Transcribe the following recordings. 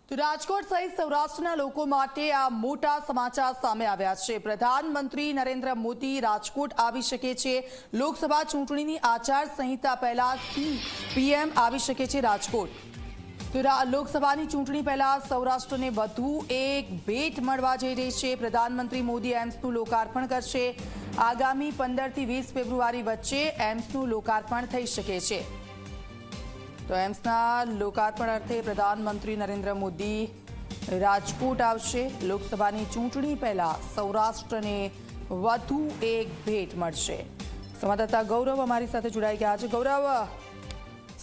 તો રાજકોટ સહિત સૌરાષ્ટ્રના લોકો માટે આ મોટા સમાચાર સામે આવ્યા છે। પ્રધાનમંત્રી નરેન્દ્ર મોદી રાજકોટ આવી શકે છે। લોકસભા ચૂંટણીની આચાર સંહિતા પહેલા પીએમ આવી શકે છે રાજકોટ। તો લોકસભાની ચૂંટણી પહેલા સૌરાષ્ટ્રને વધુ એક ભેટ મળવા જઈ રહી છે। પ્રધાનમંત્રી મોદી એમ્સનું લોકાર્પણ કરશે। આગામી 15 થી 20 ફેબ્રુઆરી વચ્ચે એમ્સનું લોકાર્પણ થઈ શકે છે। તો એમ્સના લોકાર્પણ અર્થે પ્રધાનમંત્રી નરેન્દ્ર મોદી રાજકોટ આવશે। લોકસભાની ચૂંટણી પહેલા સૌરાષ્ટ્રને વધુ એક ભેટ મળશે। સંવાદદાતા ગૌરવ અમારી સાથે જોડાઈ ગયા છે। ગૌરવ,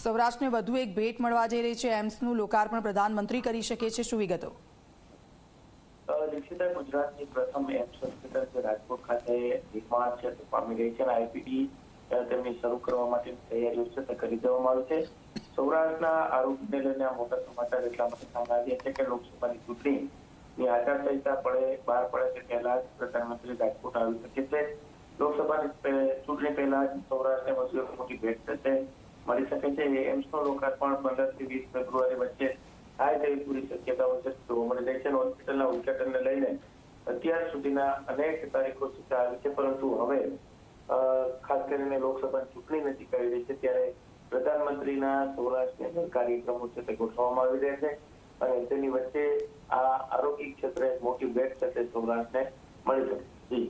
સૌરાષ્ટ્રને વધુ એક ભેટ મળવા જઈ રહી છે। એમ્સનું લોકાર્પણ પ્રધાનમંત્રી કરી શકે છે, શું વિગતો? દીક્ષિતા, ગુજરાતની પ્રથમ એમ્સ હોસ્પિટલ રાજકોટ ખાતે નિર્માણ છે પામી ગઈ છે અને આઈપીડી તેમની શરૂ કરવા માટેની તૈયારીઓ છે તે કરી દેવામાં આવી છે। સૌરાષ્ટ્રના આરોગ્યને લઈને મોટા સમાચાર એટલા માટે સામે આવ્યા છે કે લોકસભાની ચૂંટણીની આચારસંહિતા બહાર પડે તે પહેલા જ પ્રધાનમંત્રી રાજકોટ આવી શકે છે। લોકસભાની ચૂંટણી પહેલા જ સૌરાષ્ટ્રને વધુ એક મોટી ભેટ મળી શકે છે। એમ્સનું લોકાર્પણ 15 થી 20 ફેબ્રુઆરી વચ્ચે થાય તેવી પૂરી શક્યતાઓ જોવા મળી રહી છે। હોસ્પિટલના ઉદ્ઘાટનને લઈને અત્યાર સુધીના અનેક તારીખો સુધી આવી છે, પરંતુ હવે ખાસ કરીને લોકસભાની ચૂંટણી નજીક આવી રહી છે ત્યારે પ્રધાનમંત્રીના સૌરાષ્ટ્રની અંદર કાર્યક્રમો છે તે ગોઠવવામાં આવી રહ્યા છે અને તેની વચ્ચે આ આરોગ્ય ક્ષેત્રે મોટી ભેટ છે તે સૌરાષ્ટ્રને મળી શકે છે।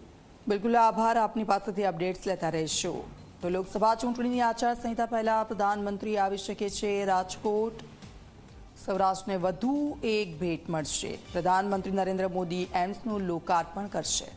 બિલકુલ, આભાર, આપની પાસેથી અપડેટ્સ લેતા રહીશું। તો લોકસભા ચૂંટણીની આચારસંહિતા પહેલા પ્રધાનમંત્રી આવી શકે છે રાજકોટ। સૌરાષ્ટ્રને વધુ એક ભેટ મળશે। પ્રધાનમંત્રી નરેન્દ્ર મોદી એમ્સનું લોકાર્પણ કરશે।